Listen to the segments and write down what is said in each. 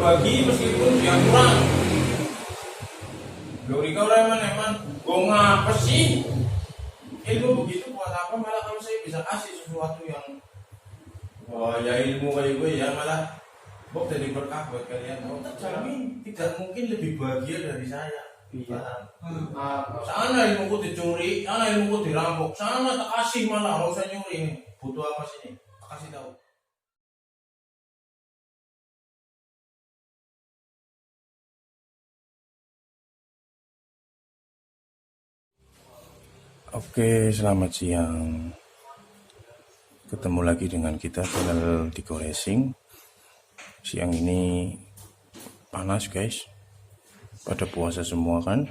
berbagi meskipun dia kurang. Glorika orang eman, gue ngapa sih? Ilmu begitu buat apa? Malah kalau saya bisa kasih sesuatu yang wah ya ilmu kayak gue ya malah kok jadi berkah buat kalian. Oh terjamin tidak mungkin lebih bahagia dari saya. Iya. Sana ilmuku dicuri, sana ilmuku dirampok, sana tak kasih malah nggak usah nyuri ini. Butuh apa sini? Tak kasih tahu. Oke, selamat siang. Ketemu lagi dengan kita channel Diko Racing. Siang ini panas guys. Pada puasa semua kan.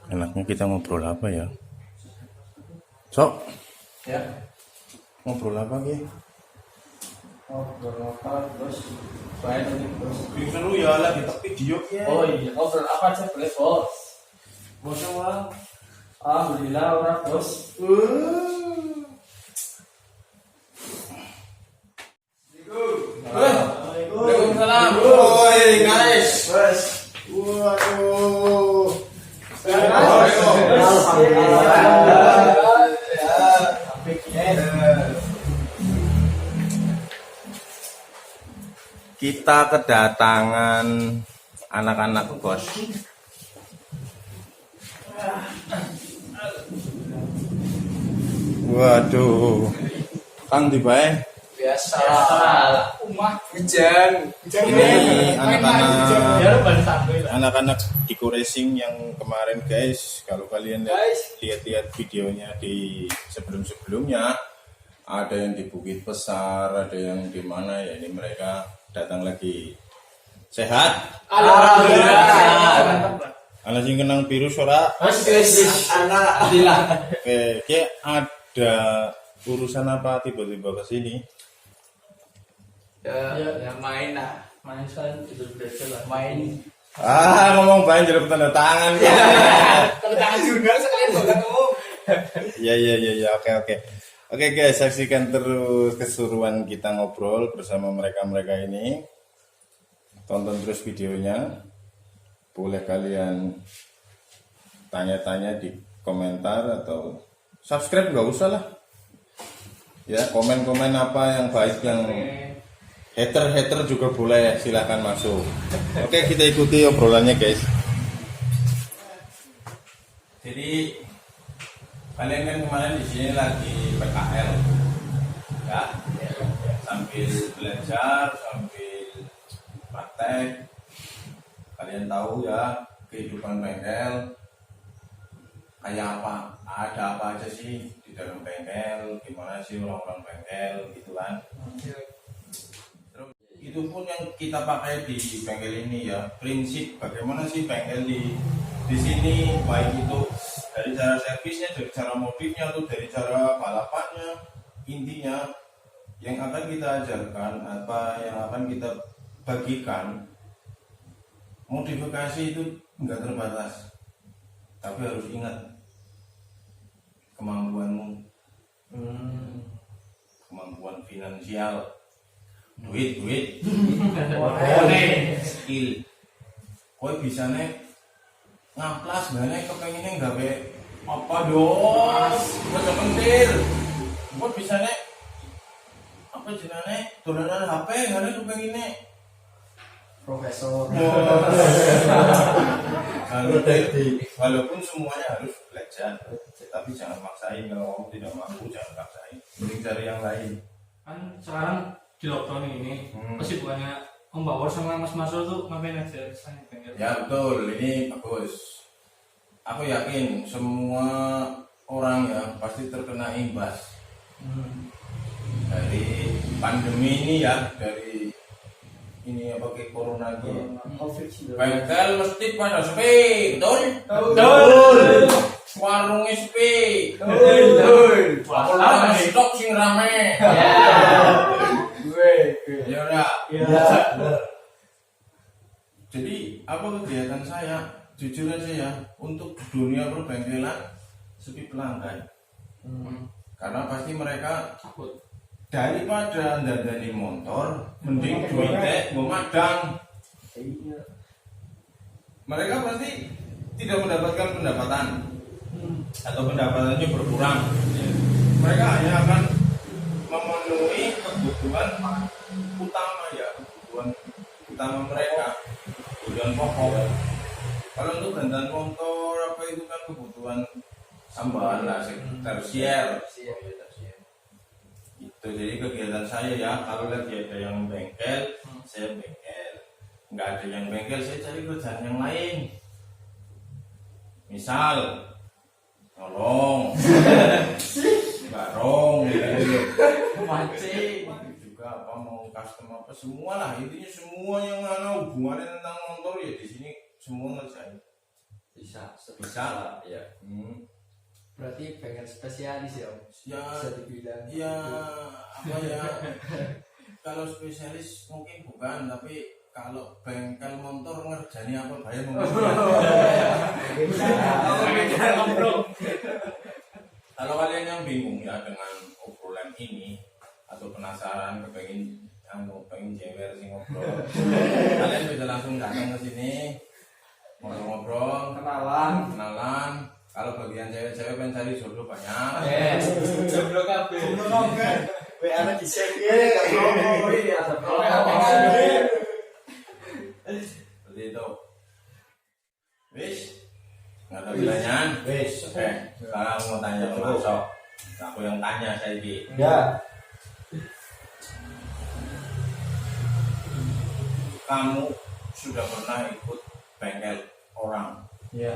Enaknya kita ngobrol apa ya? Sok. Ya. Ngobrol apa Ki? Ngobrol apa bos? Baik nih bos. Bikin seru ya lagi tak video ya. Oh iya, ngobrol apa aja boleh bos. Bosnya wah. Alhamdulillah orang bos. Waalaikumsalam. Woi guys. Bos. Waduh. Kita kedatangan anak-anak bos. Waduh, Kang di bae. Biasa. Umah hujan. Ini anak-anak Diko Racing yang kemarin guys. Kalau kalian lihat videonya di sebelum-sebelumnya, ada yang di Bukit Besar, ada yang di mana ya, ini mereka datang lagi. Sehat? Alhamdulillah. Ana sing kenang virus ora? Alhamdulillah. Oke, ada urusan apa tiba-tiba ke sini? Ya main lah. Main kan itu belajar lah. Main. Ngomong banyak jeruk tanda tangan. Tanda tangan juga sekalian kok ketemu. Ya, oke guys, saksikan terus keseruan kita ngobrol bersama mereka ini. Tonton terus videonya. Boleh kalian tanya-tanya di komentar atau subscribe, nggak usah lah ya, komen-komen apa yang baik, yang hater juga boleh, silahkan masuk. Oke, kita ikuti obrolannya guys. Jadi kalian kan kemarin di sini lagi PKL ya, sambil belajar sambil praktek. Kalian tahu ya kehidupan bengkel kayak apa, ada apa aja sih di dalam bengkel, gimana sih orang-orang bengkel gitu kan. Terus itu pun yang kita pakai di bengkel ini ya, prinsip bagaimana sih bengkel di sini, baik itu dari cara servisnya, dari cara modifnya, atau dari cara balapannya. Intinya yang akan kita ajarkan, apa yang akan kita bagikan, modifikasi itu enggak terbatas, tapi harus ingat kemampuanmu, kemampuan finansial, duit, skill. Kau bisa nih ngaplas, banyak kepengennya nggak be apa dos, baca pentil. Kau bisa nih apa jenane dolanan HP, nggak ada kepengennya Profesor. Walaupun semuanya harus belajar, tapi jangan maksain. Kalau kamu tidak mampu, jangan maksain. Mending cari yang lain. Kan sekarang di lockdown ini pasti bukannya Om Bawor sama Mas Masro tuh ngapain aja saya bengkel. Ya betul, ini bagus. Aku yakin semua orang ya pasti terkena imbas dari pandemi ini ya, dari ini apa kayak corona gitu. Bengkel mesti pada sepi, betul? Warungnya sepi, betul? Warung stok sing rame. Ya udah. Jadi apa kegiatan saya? Jujur aja ya, untuk dunia perbengkelan sepi pelanggan. Karena pasti mereka Takut. daripada dandani motor mending duitnya gue madang. Iya. Mereka pasti tidak mendapatkan pendapatan atau pendapatannya berkurang. Mereka hanya akan memenuhi kebutuhan utama ya, kebutuhan utama mereka, kebutuhan pokok. Kalau untuk gantian motor apa itu kan kebutuhan tambahan lah, tersier. Itu jadi kegiatan saya ya, kalau lagi ada yang bengkel, saya bengkel. Nggak ada yang bengkel, saya cari kerjaan yang lain. Misal nolong, garong, gitu. Mancing. Juga apa mau custom apa semua lah, intinya semua yang ada hubungannya tentang motor ya di sini semua ngerjain. Bisa. Bisa. Ya. Berarti pengen spesialis ya, Om? Ya, Bisa dibilang. ya apa ya? Kalau spesialis mungkin bukan, tapi kalau bengkel motor ngerjani apa bayar Kalau kalian yang bingung ya dengan obrolan ini atau penasaran pengen jewer sih ngobrol, kalian bisa langsung datang ke sini ngobrol-ngobrol, kenalan. Kalau bagian cewek-cewek pengen cari jodoh banyak. Jomblo kabeh. WA di share Iya, Seperti itu. Wis, nggak ada pertanyaan. Wis. Oke, sekarang mau tanya ke Mas Sok. Aku yang tanya saya ini. Ya. Kamu sudah pernah ikut bengkel orang? Iya.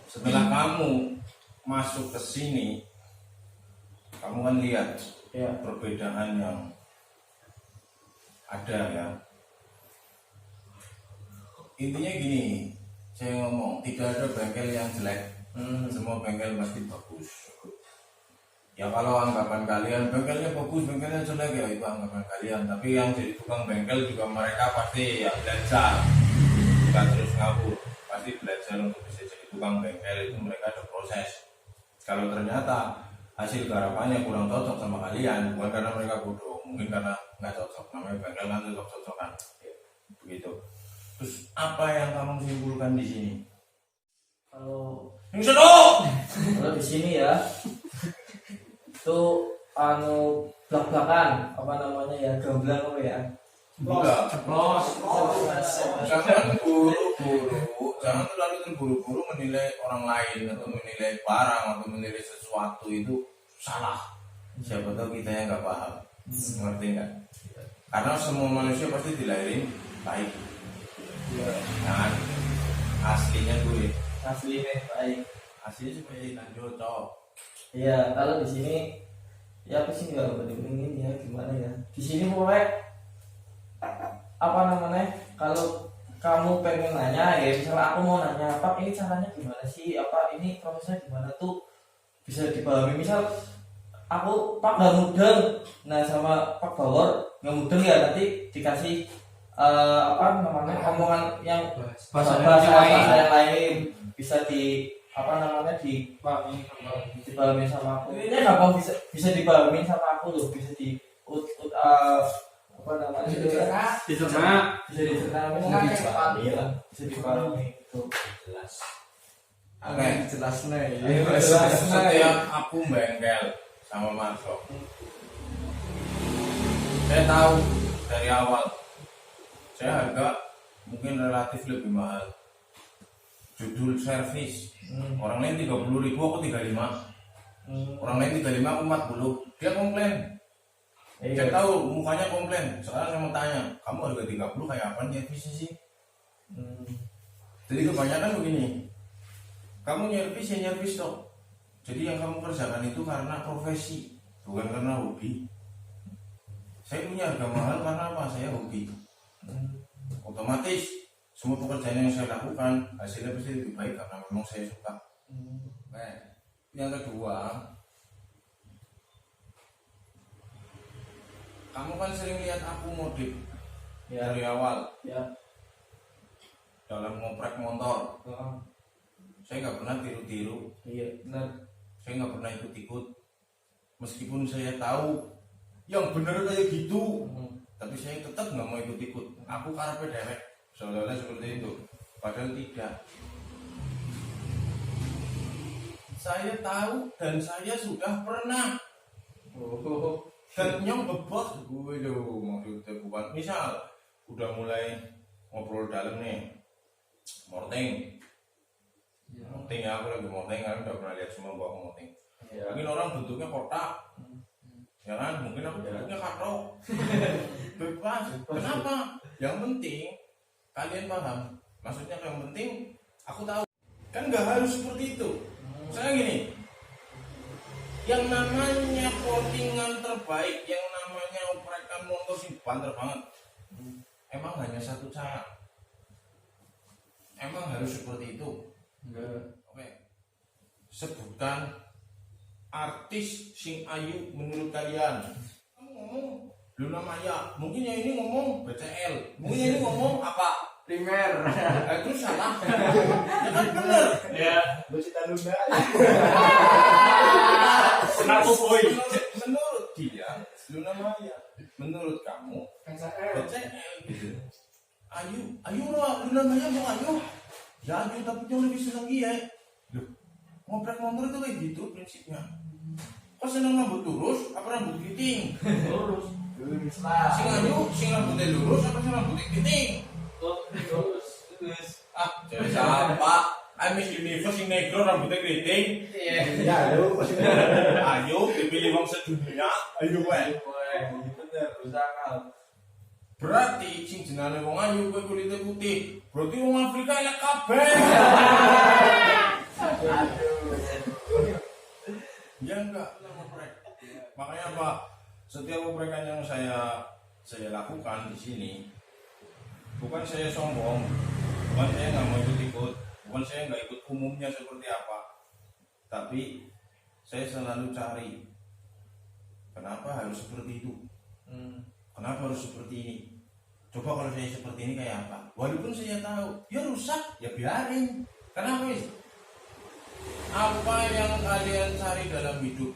Setelah kamu masuk ke sini, kamu kan lihat Iya. perbedaan yang ada ya. Intinya gini, saya ngomong tidak ada bengkel yang jelek. Semua bengkel pasti bagus. Ya kalau anggapan kalian bengkelnya bagus, bengkelnya jelek ya itu anggapan kalian. Tapi yang jadi tukang bengkel juga mereka pasti ya belajar, bukan terus ngabur. Pasti belajar untuk bisa jadi tukang bengkel itu mereka ada proses. Kalau ternyata hasil garapannya kurang cocok sama kalian, bukan karena mereka bodoh, mungkin karena nggak cocok. Namanya bengkel kan cocok-cocokan, begitu. Terus apa yang kamu simpulkan di sini? Kalau Yang sedok. di sini ya, itu belak-belakan apa namanya ya, gamblang apa ya? Enggak. Ceplos. Jangan jangan terlalu terburu-buru menilai orang lain atau menilai barang atau menilai sesuatu itu salah. Siapa tahu kita yang nggak paham, ngerti nggak? Karena semua manusia pasti dilahirin baik. Kan aslinya gue, Aslinya baik. aslinya seperti lanjut cowok. Iya, kalau di sini ya aku sih nggak bandingin ya, gimana ya? Di sini pokoknya apa namanya? Kalau kamu pengen nanya ya, misalnya aku mau nanya Pak, ini caranya gimana sih? Apa ini prosesnya gimana tuh? Bisa dipahami. Misal aku Pak nggak mudeng, nah sama Pak Bawor nggak mudeng ya, nanti dikasih apa namanya omongan yang bahasa yang lain bisa di apa namanya dipahami sama aku. Ini gampang bisa dipahami sama aku loh, bisa di apa namanya dicerna bisa dipahami lah, bisa dipahami itu Jelas. Oke, Jelas nih. setiap aku bengkel sama Marco, saya tahu dari awal saya harga mungkin relatif lebih mahal. Judul servis orang lain 30.000, aku 35. Orang lain 35, aku 40. Dia komplain. Saya tahu mukanya komplain. Sekarang saya mau tanya, kamu harga 30 kayak apa servisnya sih? Jadi kebanyakan begini, kamu nyervis ya nyervis dong. Jadi yang kamu kerjakan itu karena profesi, bukan karena hobi. Saya punya harga mahal karena apa? Saya hobi. Otomatis semua pekerjaan yang saya lakukan hasilnya pasti lebih baik karena memang saya suka. Nah, yang kedua, kamu kan sering lihat aku modif dari awal ya. dalam ngoprek motor. Saya nggak pernah tiru-tiru, Iya benar. saya nggak pernah ikut-ikut. Meskipun saya tahu yang benar kayak gitu, tapi saya tetap nggak mau ikut-ikut. Aku karepe dewek, seolah-olah seperti itu. Padahal tidak. Saya tahu dan saya sudah pernah. Dan nyong bebot gue loh, maksudnya bukan misal udah mulai ngobrol dalam nih, morting ya, aku lagi morting kan, udah pernah lihat semua bawa morting. Mungkin orang bentuknya kotak, ya kan? Mungkin aku bentuknya katrok. Bebas. Kenapa? Yang penting kalian paham. Maksudnya yang penting aku tahu. Kan nggak harus seperti itu. Saya gini, yang namanya plottingan terbaik, yang namanya oprekan motor sih banter banget. Emang hanya satu cara. Emang harus seperti itu. Oke. Sebutkan artis sing ayu menurut kalian. Kamu ngomong Luna Maya, mungkin yang ini ngomong BCL, mungkin yang ini ngomong apa? Primer. Itu salah. Ya kan bener. Ya. Lucita Luna. Kenapa boy? Menurut dia Luna Maya, menurut kamu BCL gitu. Ayu lah, Luna Maya mau ayu. Ya ayu tapi yang lebih seneng dia. Loh, ngoprek motor itu kayak gitu prinsipnya. Kok seneng rambut lurus apa rambut keriting? Lurus. Lurus lah. Sing ayu, sing rambutnya lurus apa sing rambutnya keriting? Lurus. Ah, jadi siapa? Miss Universe sing negro rambutnya keriting. Ya lu. Ayo dipilih wong sedunia. Ayo wae. Bener, usaha. Berarti sing jenenge wong ayu kowe kulite putih. Berarti wong Afrika elek kabeh. Ya enggak, ngoprek. Makanya apa? Setiap oprekan yang saya lakukan di sini, bukan saya sombong, bukan saya nggak mau ikut, bukan saya nggak ikut umumnya seperti apa, tapi saya selalu cari kenapa harus seperti itu, kenapa harus seperti ini. Coba kalau saya seperti ini kayak apa? Walaupun saya tahu, ya rusak, ya biarin. Kenapa sih? Apa yang kalian cari dalam hidup?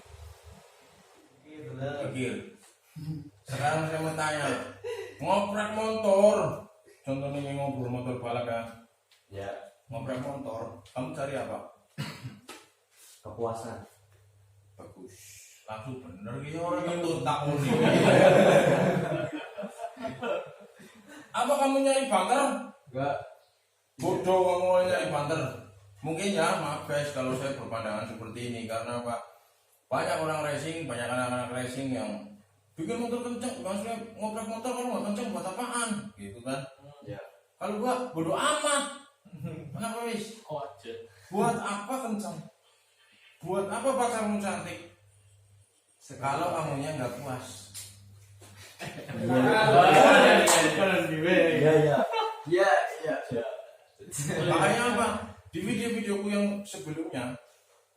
Pikir. Sekarang saya mau tanya, ngoprek motor, contohnya yang ngobrol motor balap kan? Ya. Ngoprek motor, kamu cari apa? Kepuasan. Bagus. Langsung bener gitu orang itu takut nih. Apa kamu nyari banter? Enggak. Bodoh kamu nyari banter. Mungkin ya, maaf guys kalau saya berpandangan seperti ini karena apa? Banyak orang racing, banyak anak-anak racing yang bikin motor kenceng, maksudnya ngoprek motor kalau nggak kenceng buat apaan? Gitu kan? Ya. Kalau gua bodoh amat. Kenapa wis? Aja. Buat apa kenceng? Buat apa pacarmu cantik? Kalau kamunya nggak puas. Iya. Makanya apa? Di video-videoku yang sebelumnya,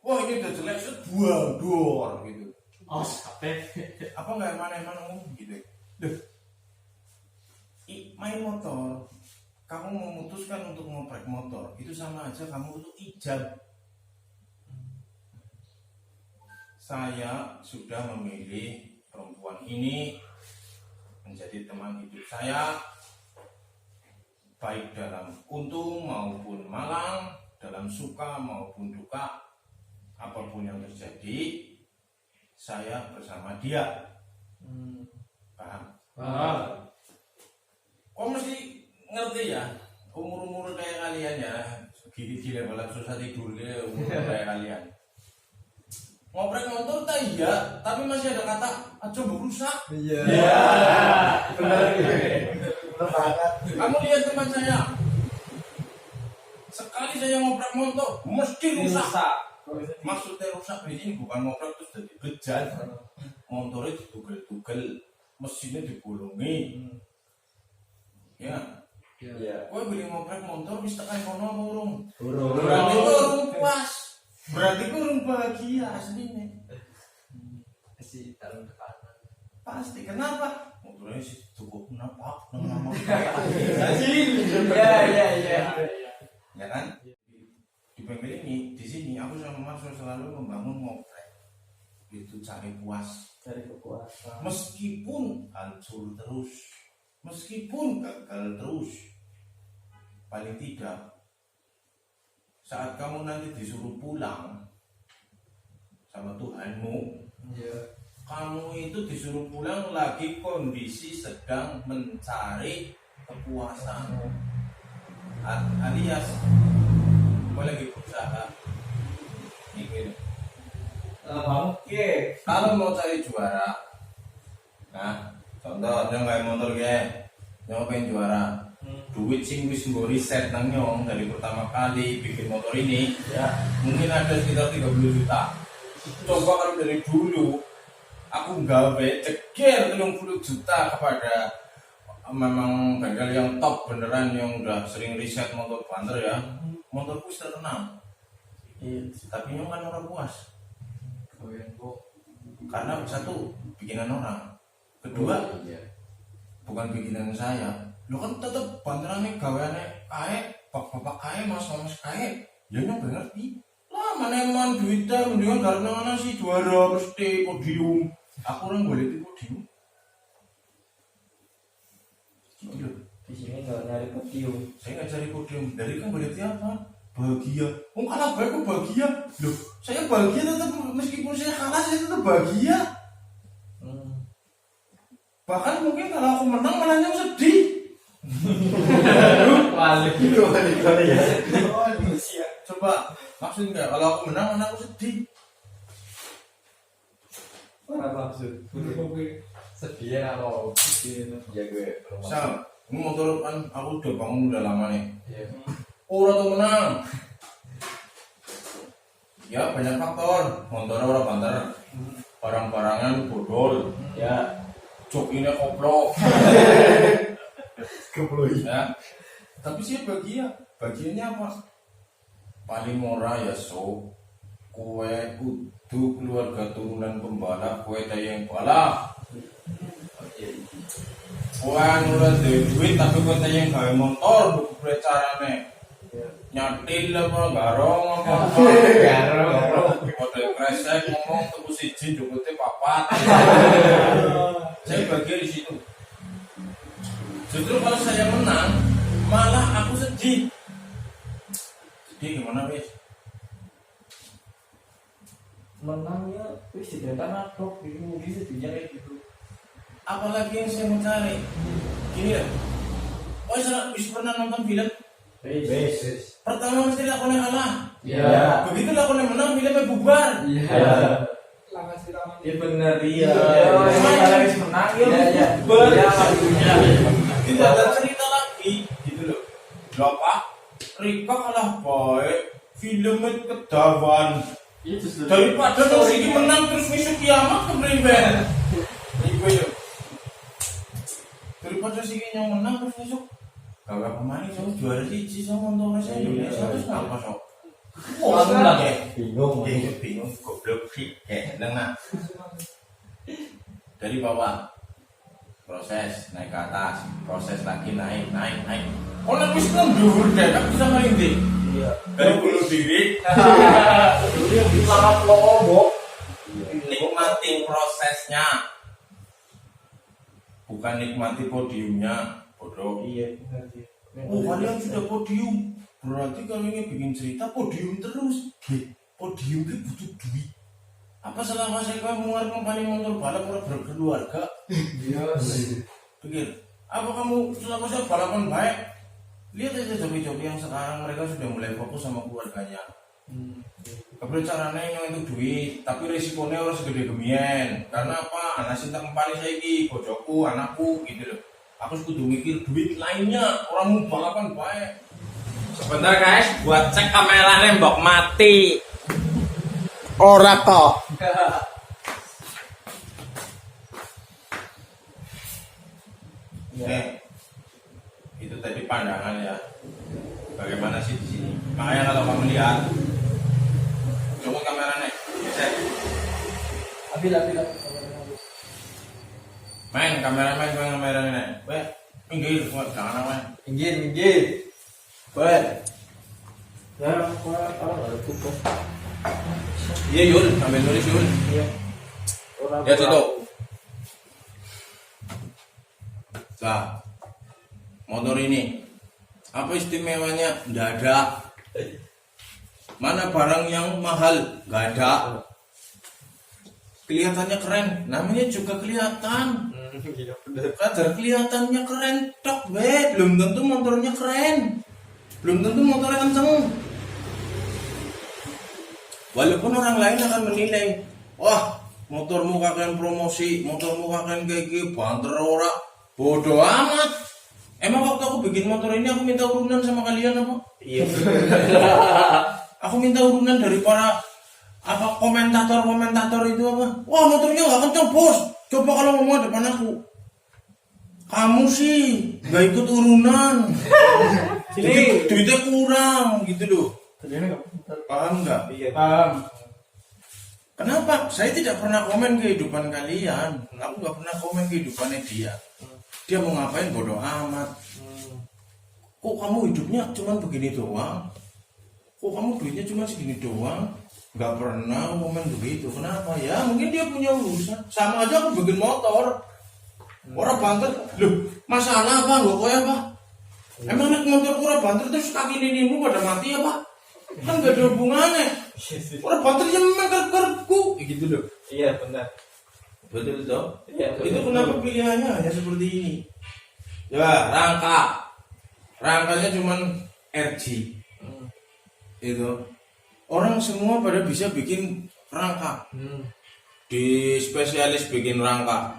wah ini udah jelek sebuah dor gitu. Oh, sampai. Apa nggak eman-eman gitu? Duh, main motor, kamu memutuskan untuk ngoprek motor, itu sama aja kamu untuk ijab. Saya sudah memilih perempuan ini menjadi teman hidup saya, baik dalam untung maupun malang, dalam suka maupun duka, apapun yang terjadi, saya bersama dia. Paham? Kok mesti ngerti ya? Umur-umur kayak kalian ya, gila balap susah tidur ya, umur kayak kalian. Ngoprek motor tak iya, tapi masih ada kata coba rusak. Iya. Benar banget. Kamu lihat teman saya, sekali saya ngoprek motor mesti rusak. Maksudnya rusak di sini bukan ngoprek terus jadi bejat. Motornya ditugel-tugel, mesinnya digulungi. Ya. Iya. Kowe beli ngoprek motor wis tekan kono urung. Urung. Berarti kowe urung puas. Berarti kowe urung bahagia aslinya. Si dalam tekanan. Pasti. Kenapa? Motornya sih cukup kenapa? Nama. Iya. Ya kan? Di bengkel ini, di sini aku sama Mas selalu membangun ngoprek. itu cari puas. Cari kepuasan. Meskipun hancur terus, meskipun gagal terus, paling tidak saat kamu nanti disuruh pulang sama Tuhanmu, kamu itu disuruh pulang lagi kondisi sedang mencari kepuasan, alias gue lagi berusaha. Ini Oke. kalau mau cari juara, nah contoh yang kayak motor yang pengen juara, duit sing wis nggo riset nang nyong dari pertama kali bikin motor ini ya mungkin ada sekitar 30 juta. Coba kalau dari dulu aku nggawe ceger 30 juta kepada memang bengkel yang top beneran yang udah sering riset motor banter ya, motorku terkenal. Tapi nyong kan orang puas. Karena satu bikinan orang, kedua bukan bikinan saya. Lo kan tetep banterannya gaweane kae, bapak kae, mas kae. Ya nyong ngerti. Lah mana emang duitnya mendingan karena mana sih juara mesti podium. Aku orang boleh di podium. Gitu. Di sini nggak nyari podium. Saya nggak cari podium. Dari kan boleh apa? Bahagia. Oh kalah baik kok bahagia. Loh, saya bahagia tetap meskipun saya kalah saya tetap bahagia. Bahkan mungkin kalau aku menang malah yang sedih. Balik. Ya. Coba maksudnya kalau aku menang malah aku sedih. Apa maksud? Sedih apa? Ya gue. Misal, ini motor kan aku udah bangun udah lama nih. Iya. Orang tuh menang. Ya banyak faktor. Motornya orang banter, barang-barangnya bodol. Ya, jokinya koplok. Ya. Tapi sih bahagia. Bahagianya apa? Paling murah ya kue kudu keluarga turunan pembalap, kue dayang balap. Kue nurut duit tapi kue dayang gawe motor buku carane. Nyatil apa garong apa garong model kresek ngomong terus siji jukute papat. Saya bahagia di situ. Justru kalau saya menang malah aku sedih. Sedih gimana wis? Menangnya wis diberikan aku bingung gitu sedihnya kayak gitu. Apalagi yang saya mau cari. Gini ya. Oh, saya pernah nonton film. Wis. Pertama mesti lakonnya kalah. Iya. Begitu lakonnya menang filmnya bubar. Iya. Iya benar iya. Kalau wis menang ya bubar. Tidak ada cerita lagi gitu loh. Loh Pak, Rika kalah baik. Filmnya kedawan. Daripada terus ini menang terus misuk kiamat kepriben. Iku yo. Daripada sih yang menang terus misuk. Kalau kemarin saya juara siji sama untuk saya Indonesia terus ngapa sok? Oh, bingung goblok sih kayak nengah. Dari bawah proses naik ke atas, proses lagi naik. Oh nanti bisa mundur deh, tak bisa merintih. Iya. Dari bunuh diri. Dia sangat lombok. Nikmati prosesnya, bukan nikmati podiumnya. Bodoh. Iya benar sih. Oh kalian sudah podium, berarti kalau ingin bikin cerita podium terus. Podium itu butuh duit. Apa selama saya kamu mengeluarkan paling motor balap orang berkeluarga? Iya. Pikir, apa kamu selama saya balapan baik? Lihat aja joki-joki yang sekarang mereka sudah mulai fokus sama keluarganya. Kebetulan yang itu duit, tapi resikonya harus segede gemien. Karena apa? Anak cinta kembali saya ini, bojoku, anakku, gitu loh. Aku kudu mikir duit lainnya, orang mau balapan baik. Sebentar guys, buat cek kamera nembok mati. Ora kok. Itu tadi pandangan ya. Bagaimana sih di sini? Makanya kalau kamu lihat, coba kameranya, geser. Ambil. Main kameranya. Weh, pinggir, jangan main. Minggir. Boleh. Ya, kalau nggak cukup. Iya Yul, sambil nulis Yul. Iya. Ya tutup. Nah, motor ini apa istimewanya? Nggak ada. Mana barang yang mahal? Nggak ada. Kelihatannya keren, namanya juga kelihatan. Kadar kelihatannya keren, tok be, belum tentu motornya keren, belum tentu motornya kenceng. Walaupun orang lain akan menilai, wah motormu kakek promosi, motormu kakek kayak gini, banter ora, bodoh amat. Emang waktu aku bikin motor ini aku minta urunan sama kalian apa? Iya. Aku minta urunan dari para apa komentator itu apa? Wah motornya nggak kenceng bos. Coba kalau ngomong depan aku. Kamu sih nggak ikut urunan. Jadi duitnya kurang gitu loh. Paham nggak? Iya. Paham. Kenapa? Saya tidak pernah komen kehidupan kalian. Aku nggak pernah komen kehidupannya dia. Dia mau ngapain bodoh amat. Kok kamu hidupnya cuma begini doang? Kok kamu duitnya cuma segini doang? Nggak pernah komen begitu. Kenapa? Ya mungkin dia punya urusan. Sama aja aku bikin motor. Orang banter. Loh masalah apa? Nggak kaya apa? Emang naik motor orang banter terus kaki ninimu pada mati apa? Kan nggak ada hubungannya. Orang banter yang memang kerku gitu loh. Iya benar. Betul toh? Iya, Itu kenapa pilihannya hanya seperti ini? Ya rangkanya cuman RG. Itu orang semua pada bisa bikin rangka. Di spesialis bikin rangka.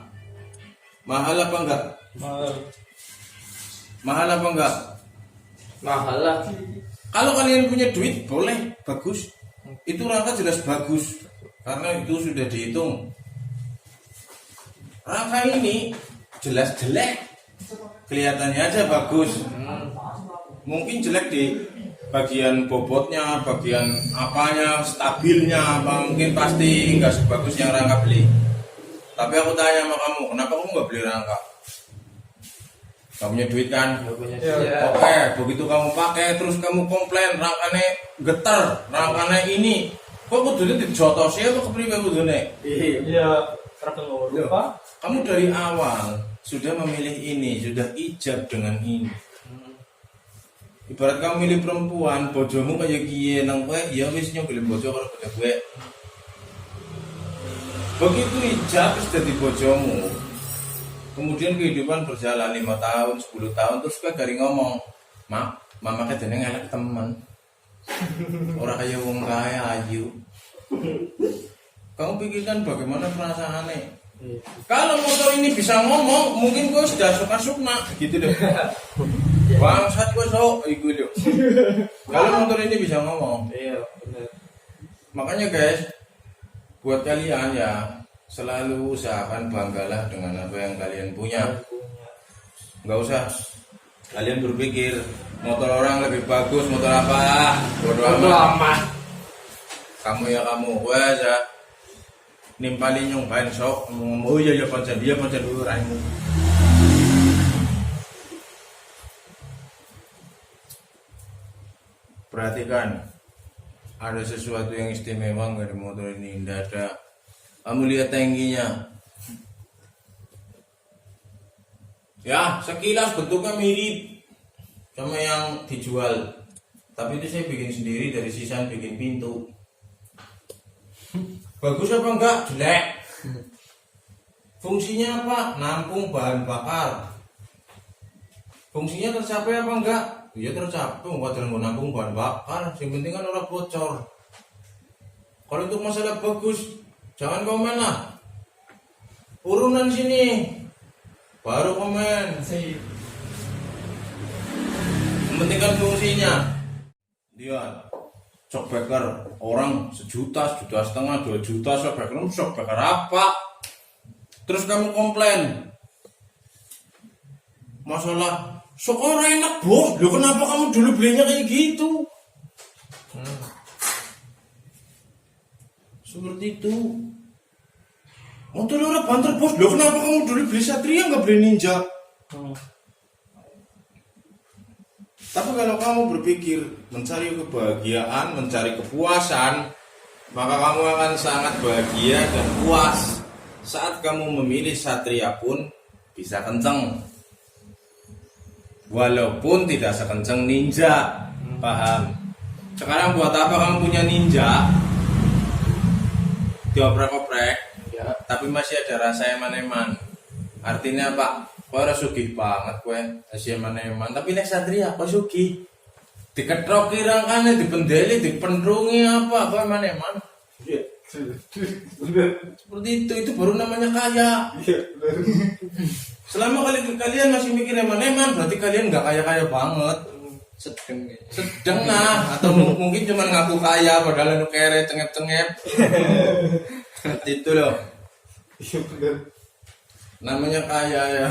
Mahal apa enggak? Mahal apa enggak? Mahal lah. Kalau kalian punya duit boleh, bagus. Itu rangka jelas bagus karena itu sudah dihitung. Rangka ini jelas jelek, kelihatannya aja bagus. Mungkin jelek di bagian bobotnya, bagian apanya, stabilnya, apa mungkin pasti nggak sebagus yang rangka beli. Tapi aku tanya sama kamu, kenapa kamu nggak beli rangka? Kamu punya duit kan? Iya. Oke, begitu kamu pakai terus kamu komplain rangkanya getar, rangkanya ini. Kok kudune dijotosi apa kepriwe kudune? Iya. Lupa. Kamu dari awal sudah memilih ini, sudah ijab dengan ini. Ibarat kamu milih perempuan, bojomu kayak gie nang kowe, ya wis nyogel bojo kalau bojo gue. Begitu ijab wis dadi bojomu. Kemudian kehidupan berjalan 5 tahun, 10 tahun terus kowe gari ngomong, "Mak, mama kadene ngelak temen." Orang kaya wong kaya ayu. Kamu pikirkan bagaimana perasaannya. Kalau motor ini bisa ngomong, mungkin gue sudah suka-suka gitu deh. Bangsat gue sok, iku deh. Kalau motor ini bisa ngomong, Iya benar. makanya guys, buat kalian ya selalu usahakan banggalah dengan apa yang kalian punya. Nggak usah kalian berpikir motor orang lebih bagus, motor apa, bodoh amat. Kamu ya kamu, gue aja nimpalin nyumpain sok ngomong, oh iya pancen dulu raimu. Perhatikan, ada sesuatu yang istimewa nggak di motor ini? Tidak ada. Kamu lihat tangkinya, ya sekilas bentuknya mirip sama yang dijual, tapi itu saya bikin sendiri dari sisaan bikin pintu. Bagus apa enggak? Jelek. Fungsinya apa? Nampung bahan bakar. Fungsinya tercapai apa enggak? Ya tercapai, wajar mau nampung bahan bakar. Yang penting kan orang bocor. Kalau untuk masalah bagus, jangan komen lah. Urunan sini, baru komen. Yang penting kan fungsinya. Lihat. Shockbreaker orang 1 juta, 1,5 juta, 2 juta shockbreaker apa? Terus kamu komplain masalah sok orang enak bos, lo kenapa kamu dulu belinya kayak gitu? Seperti itu. Motor orang banter bos, lo kenapa kamu dulu beli Satria nggak beli Ninja? Tapi kalau kamu berpikir mencari kebahagiaan, mencari kepuasan, maka kamu akan sangat bahagia dan puas. Saat kamu memilih satria pun bisa kenceng, walaupun tidak sekenceng ninja. Paham? Sekarang buat apa kamu punya ninja dioprek-oprek tapi masih ada rasa eman-eman? Artinya apa? Kau harus sugih banget kue masih eman-eman, tapi nek satria kau sugih diketroki rangkane, dipendeli, dipendrungi apa kau eman-eman. Seperti itu baru namanya kaya. Selama kalian masih mikir eman-eman, berarti kalian nggak kaya-kaya banget. Sedang lah, atau mungkin cuma ngaku kaya padahal nu kere cengep-cengep. Seperti itu loh. Namanya kaya ya.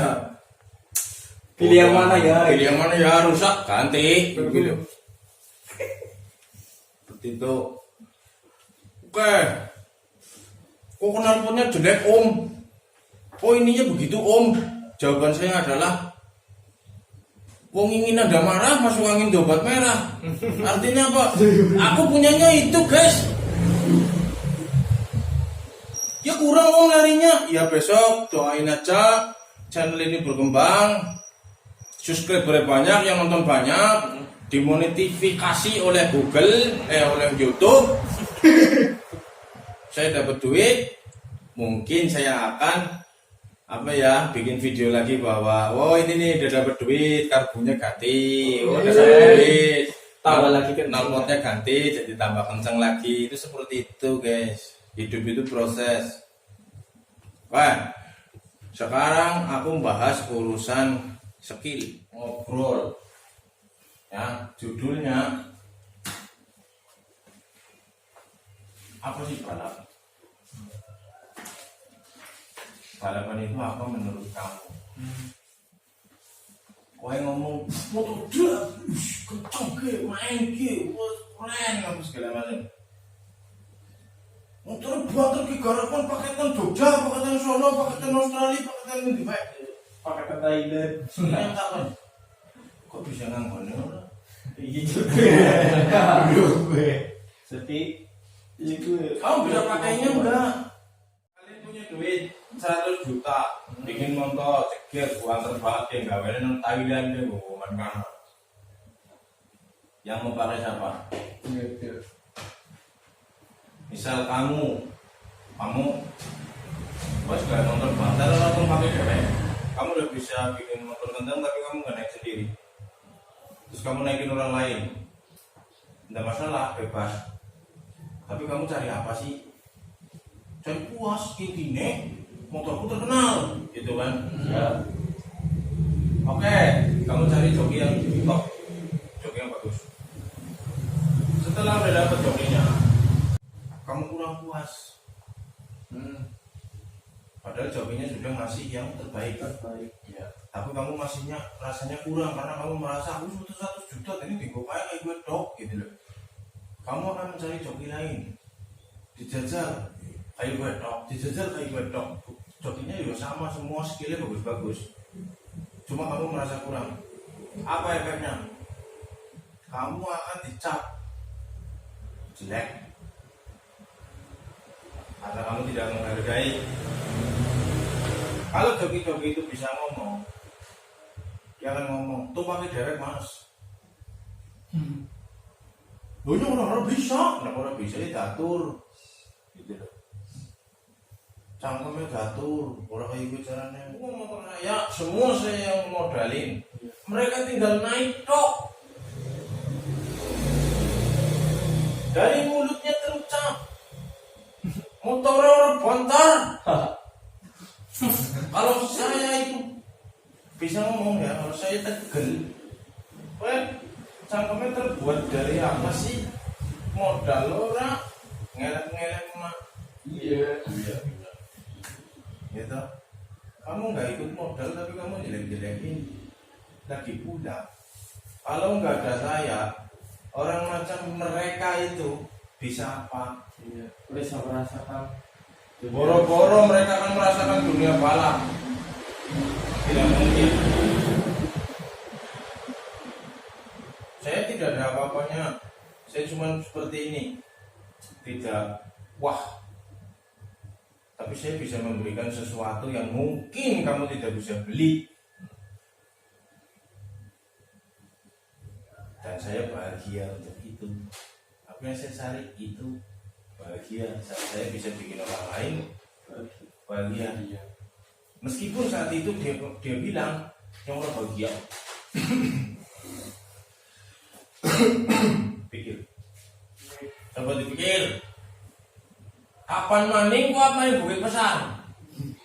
Pilih yang mana ya? Pilih yang mana ya, rusak ganti. Gitu. Seperti itu. Oke. Kok knalpotnya jelek om? Oh ininya begitu om? Jawaban saya adalah wong ingin ada marah masuk angin dobat merah. Artinya apa? Aku punyanya itu guys. Ya kurang om larinya. Ya besok doain aja channel ini berkembang, subscriber banyak, yang nonton banyak, dimonetisasi oleh Google, oleh YouTube. Saya dapat duit, mungkin saya akan bikin video lagi bahwa ini nih udah dapat duit, karbonnya ganti, udah dapat duit, Tambah lagi kan knalpotnya ganti jadi tambah kencang lagi. Itu seperti itu guys, hidup itu proses. Wah, sekarang aku bahas urusan skill ngobrol ya. Judulnya apa sih balap? Balapan itu apa menurut kamu? Kau yang ngomong motor drag, kencang ke, main ke, keren apa segala macam. Motor buat ke garapan paketan Jogja, paketan Solo, paketan Australia, paketan di baik, pakai Thailand. yang kapan? Kok bisa nganggunya? Gitu. Seperti itu. Kamu bisa pakainya enggak? Kalian punya duit 100 juta, bikin motor, ceger, buang terbalik, nggak boleh nonton Thailand deh, bukan kan? Yang mau pakai siapa? Misal kamu bos gak nonton bantar, nonton pakai cewek. Kamu udah bisa bikin motor kencang, tapi kamu nggak naik sendiri. Terus kamu naikin orang lain, nggak masalah, bebas. Tapi kamu cari apa sih? Cari puas, intinya motorku terkenal, gitu kan? Ya. Oke, kamu cari joki yang top, joki yang bagus. Setelah udah dapet jokinya, kamu kurang puas. Padahal jokinya sudah ngasih yang terbaik. Ya. Tapi kamu masihnya rasanya kurang karena kamu merasa aku butuh 100 juta, ini tinggal kayak gue dok, gitu loh. Kamu akan mencari joki lain, dijajal kayak gue dok, dijajal kayak gue dok. Jokinya juga sama, semua skillnya bagus-bagus, cuma kamu merasa kurang. Apa efeknya? Kamu akan dicap jelek karena kamu tidak menghargai. Kalau joki-joki itu bisa ngomong, dia akan ngomong, tuh pakai derek mas. Loh orang bisa, kenapa orang bisa diatur, gitu loh. Cangkemnya gatur, orang kayak gitu caranya. Motor saya, semua saya yang modalin. Mereka tinggal naik tok. Dari mulutnya terucap, motor orang bontar. Kalau saya itu bisa ngomong ya, kalau saya tegel. Cangkemnya terbuat dari apa sih? Modal orang ngelek-ngelek mak. Iya. Gitu. Kamu nggak ikut modal tapi kamu jelek-jelekin. Lagi pula, kalau nggak ada saya, orang macam mereka itu bisa apa? Iya. Bisa merasakan. Boro-boro mereka akan merasakan dunia balap. Tidak mungkin. Saya tidak ada apa-apanya. Saya cuma seperti ini. Tidak. Wah. tapi saya bisa memberikan sesuatu yang mungkin kamu tidak bisa beli. Dan saya bahagia untuk itu. Apa yang saya cari itu bahagia. Saya bisa bikin orang lain bahagia. Meskipun saat itu dia bilang yang orang bahagia. Pikir. Coba dipikir. Kapan maning gua main bukit pesan?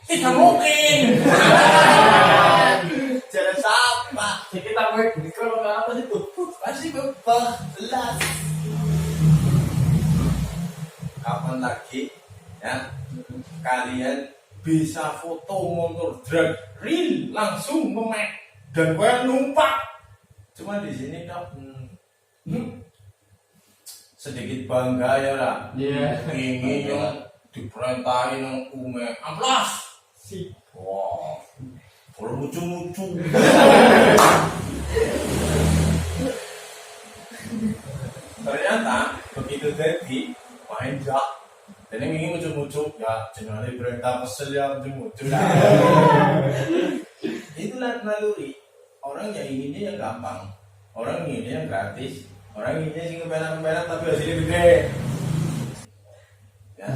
Tidak mungkin. Jangan sampai. Jadi kita gue di kalau apa sih tuh? Pasti bebas. Jelas. Kapan lagi ya kalian bisa foto motor drag real langsung memek dan kalian numpak? Cuma di sini dok. Sedikit bangga ya lah. Iya. Ini yang diperintahin yang ume amplas. Si. Wah, lucu-lucu. Ternyata begitu jadi main jak. Dan yang ini muncul-muncul ya jenenge perintah kesel ya muncul-muncul. Itulah naluri. Orang yang inginnya yang gampang. Orang inginnya yang gratis. Orang inginnya sih kebenar-kebenar tapi hasilnya gede. Ya,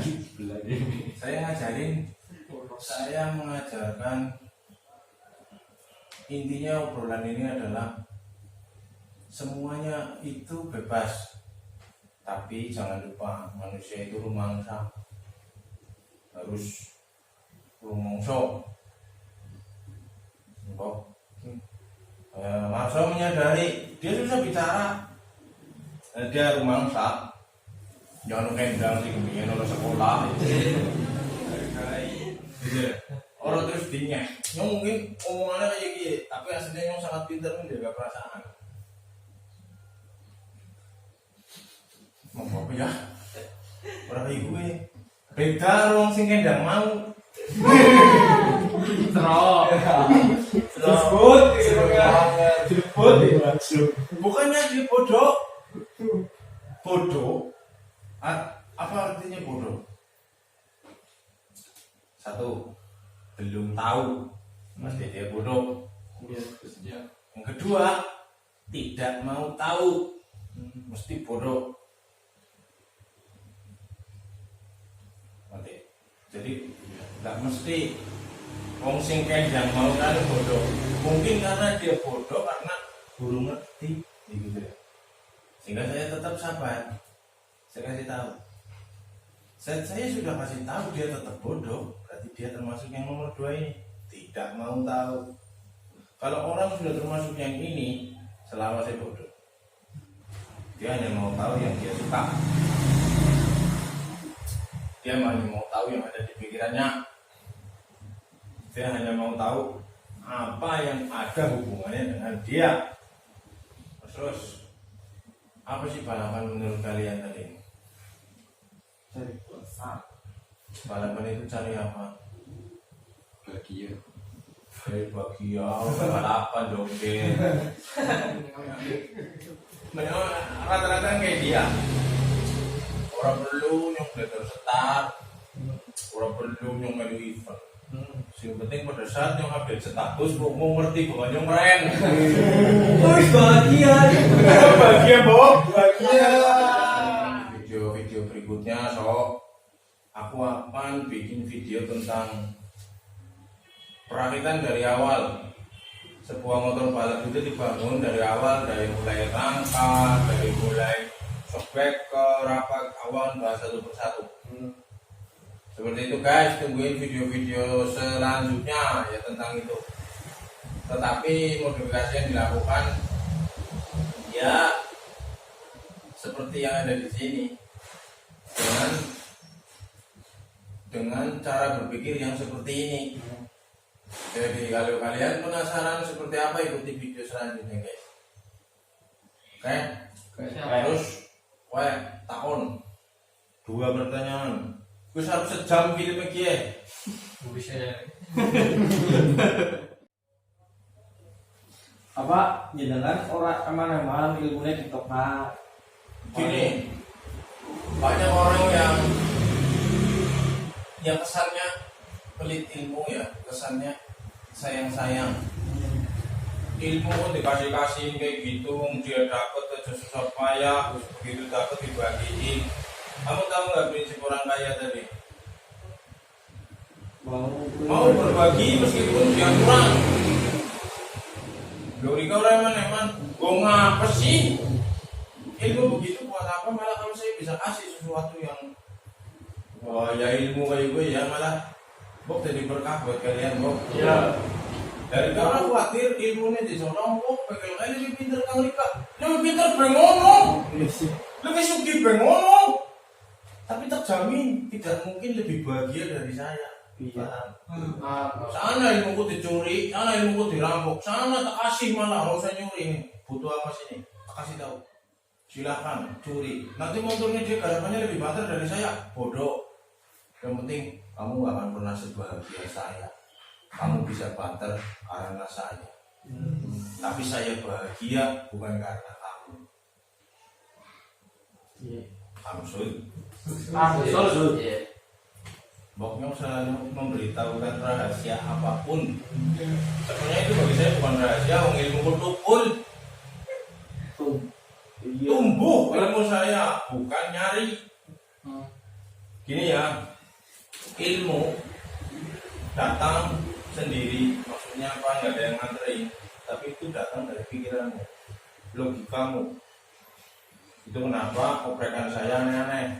saya mengajarkan intinya obrolan ini adalah semuanya itu bebas, tapi jangan lupa manusia itu rumangsa, harus rumongso. Marso menyadari dia susah bicara, dia rumangsa. Jangan kendang sih kemudian orang sekolah. Orang terus dinya, yang mungkin omongannya kayak gini, tapi aslinya yang sangat pintar menjaga perasaan. Mau apa ya? Orang kayak gue, beda orang sing kendang mau. Jebut, bukannya dia bodoh. Bodoh. Apa artinya bodoh? Satu, belum tahu, pasti dia bodoh. Yang kedua, tidak mau tahu, mesti bodoh. Jadi nggak mesti wong sing kendang mau kan bodoh. Mungkin karena dia bodoh karena belum ngerti, gitu ya. Sehingga saya tetap sabar. Saya kasih tahu. Saya sudah kasih tahu dia tetap bodoh, berarti dia termasuk yang nomor 2 ini, tidak mau tahu. Kalau orang sudah termasuk yang ini, selawasnya bodoh. Dia hanya mau tahu yang dia suka. Dia hanya mau tahu yang ada di pikirannya. Dia hanya mau tahu apa yang ada hubungannya dengan dia. Terus, apa sih balapan menurut kalian tadi? Cari pulsa. Balapan itu cari apa? Bahagia. Cari bahagia, balapan joget. Rata-rata kayak dia. Orang perlu nyong belajar setar, orang perlu nyong melu event. Yang penting pada saat nyong update status, mau ngerti bahwa nyong keren. Wih, bahagia. Bahagia, Bob. Bahagia. Video berikutnya, aku akan bikin video tentang perakitan dari awal. Sebuah motor balap itu dibangun dari awal, dari mulai rangka, dari mulai sobek ke rapat awan, bahas satu persatu. Seperti itu guys, tungguin video-video selanjutnya ya tentang itu. Tetapi modifikasi yang dilakukan ya seperti yang ada di sini, dengan cara berpikir yang seperti ini. Jadi kalau kalian penasaran seperti apa, ikuti video selanjutnya guys. Oke? Terus takon 2 pertanyaan. Gue harus sejam filmnya kia. Apa jenengan orang emang malam ilmunya di toprak. Gini, banyak orang yang ya kesannya pelit ilmu ya, kesannya sayang-sayang. Ilmu dikasih-kasihin kayak gitu, dia dapat aja susah payah, terus begitu dapat dibagiin. Kamu tahu nggak prinsip orang kaya tadi? Mau berbagi meskipun dia kurang. Dori kau reman gue ngapa sih? Ilmu begitu buat apa? Malah kalau saya bisa kasih sesuatu yang wah ya ilmu kayak gue ya malah Bok jadi berkah buat kalian Bok. Iya. Dari kau khawatir ilmunya di sorong Bok, pengen kali lebih pintar kali kak. Lebih pintar bengono, lebih suki bengono. Tapi terjamin tidak mungkin lebih bahagia dari saya. Paham? Sana ilmuku dicuri, sana ilmuku dirampok, sana tak kasih malah nggak usah nyuri ini. Butuh apa sini? Tak kasih tahu. Silahkan curi. Nanti motornya dia garapannya lebih banter dari saya. Bodoh. Yang penting kamu gak akan pernah sebahagia saya. Kamu bisa banter karena saya. Tapi saya bahagia bukan karena kamu. Amsul. Boknya selalu memberitahukan rahasia apapun. Sebenarnya itu bagi saya bukan rahasia, ilmu kutukul. Tumbuh ilmu saya, bukan nyari. Gini ya, ilmu datang sendiri, maksudnya apa? Nggak ada yang nganterin, tapi itu datang dari pikiranmu, logikamu. Itu kenapa oprekan saya aneh-aneh.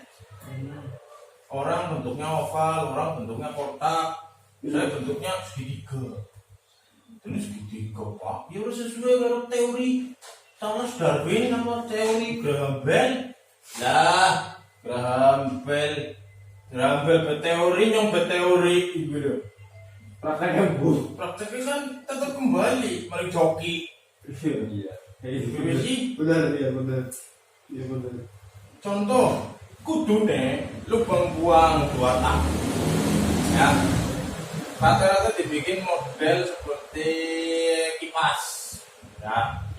Orang bentuknya oval, orang bentuknya kotak, saya bentuknya segitiga. Ini segitiga pak, ya udah sesuai dengan teori Charles Darwin sama teori Graham Bell. Lah, Graham Bell berteori yang berteori gitu. Prakteknya bu. Prakteknya kan tetap kembali, mari joki. Iya. Iya sih. Benar. Contoh, kudu nih lubang buang 2 tak. Ya. Rata-rata dibikin model seperti kipas.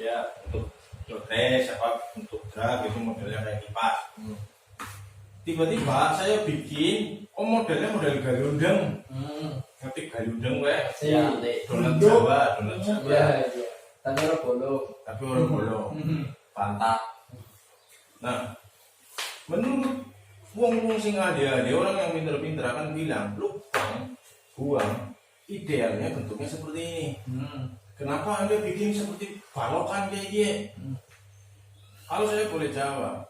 Ya, untuk rotes apa untuk drag itu modelnya kayak kipas. Tiba-tiba saya bikin modelnya model galundeng. Ngerti galundeng weh? Donat Jawa. Iya. Tapi orang bodoh. Tapi orang bodoh. Pantat. Nah, menurut wong sing ada orang yang pinter-pinter akan bilang lubang buang idealnya bentuknya seperti ini. Kenapa Anda bikin seperti balokan kayak gini? Kalau saya boleh jawab,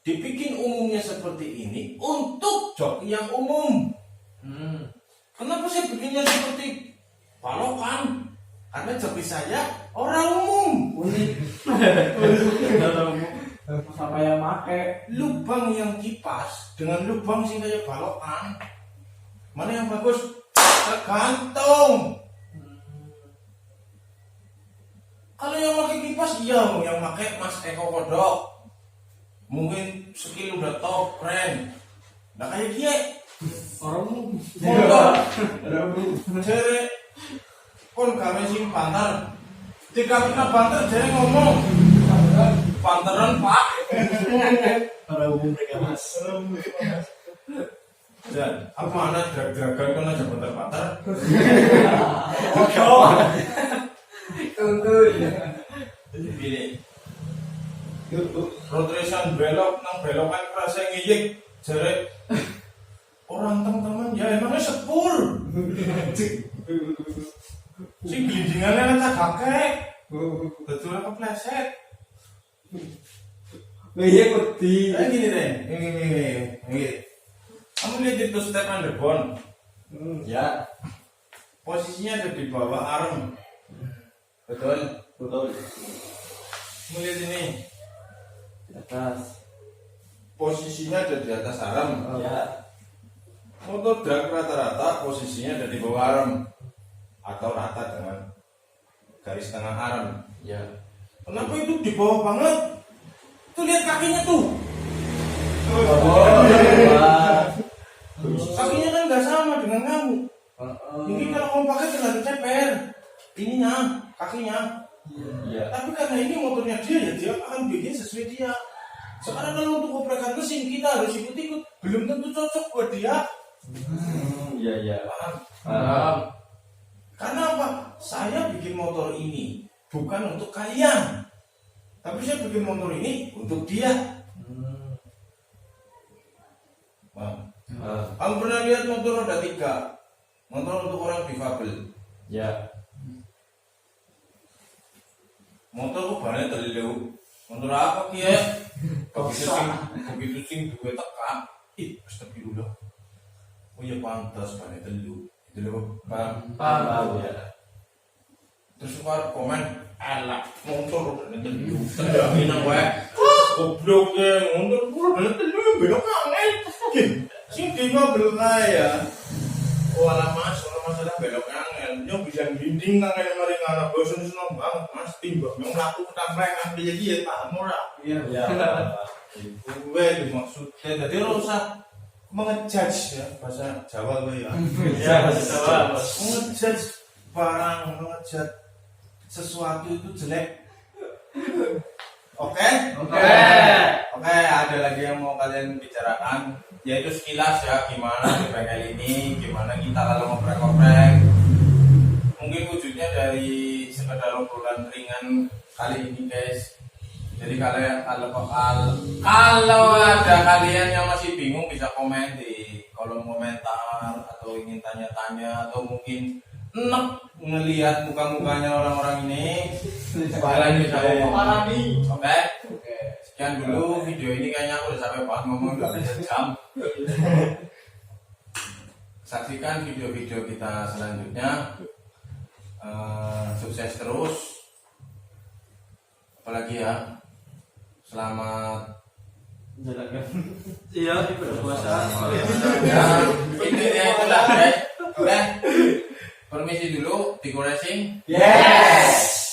dibikin umumnya seperti ini untuk joki yang umum. Kenapa saya bikinnya seperti balokan? Karena joki saya orang umum. Sama yang make Lubang yang kipas dengan lubang sing kayak balokan, mana yang bagus? Tergantung. Kalau yang pakai kipas iya, yang pakai Mas Eko Kodok. Mungkin skill udah top, keren. Nah kayak dia Orang bodoh. Jere kon gawe sing banter. Dikawina banter jere ngomong. Banteran Pak. pada umum mereka mas. Dan apa anak drag-dragan kan aja banter-banter. Tunggu. Pilih. Rotation belok nang belokan kerasa ngiyik jere orang teman-teman ya emangnya sepur. Si gelindingannya kan kakek. Betul apa kepleset. Iya kuti. Gini deh, ini. Kamu lihat itu step underbone. Ya. Posisinya ada di bawah arm. Betul. Melihat ini. Di atas. Posisinya ada di atas arm. Ya. Motor drag rata-rata posisinya ada di bawah arm atau rata dengan garis tengah arm. Ya. Kenapa itu di bawah banget? Tuh lihat kakinya tuh. Kakinya kan nggak sama dengan kamu. Ini kalau kamu pakai terlalu ceper. Ininya, kakinya. Iya. Tapi karena ini motornya dia ya dia akan bikin sesuai dia. Sekarang kalau untuk operasi mesin kita harus ikut-ikut. Belum tentu cocok buat dia. Iya iya. Paham? Paham. Karena apa? Saya bikin motor ini bukan untuk kalian, tapi saya bikin motor ini untuk dia. Paham? Kamu pernah lihat motor roda 3? Motor untuk orang difabel. Ya. Motor kok banyak terlalu. Motor apa kia? Begitu sing dua tekan. Ih, astagfirullah. Oh ya pantas banyak terlalu. Itu loh, paham? Paham ya. Terus keluar komen, elak motor udah terlalu. Terjangin gue. Gobloknya motor udah terlalu belok angin. Sing di mobil kaya. Oh alah mas, kalau masalah belok angin, nyong bisa glinding angin mari ngana bosan seneng banget mas. Timbang nyong laku ketampengan dia dia paham ora? Iya. Iya. Gue maksudnya, jadi lo usah mengejudge ya bahasa Jawa gue ya. Iya, betul. Mengejudge barang, mengejudge sesuatu itu jelek. Oke? Oke. Oke, ada lagi yang mau kalian bicarakan, yaitu sekilas ya gimana di bengkel ini, gimana kita lalu ngoprek-ngoprek. Mungkin wujudnya dari sekedar obrolan ringan kali ini guys. Jadi kalian kalau ada kalian yang masih bingung bisa komen di kolom komentar atau ingin tanya-tanya atau mungkin enak ngelihat muka-mukanya orang-orang ini. Kalian bisa ngomong. Oke. Sekian dulu video ini, kayaknya aku udah sampai banget ngomong udah sejam. Saksikan video-video kita selanjutnya. Sukses terus. Apalagi ya. Selamat Iya, di berpuasa. ya, intinya itulah guys. Oke. Permisi dulu, decoration. Yes.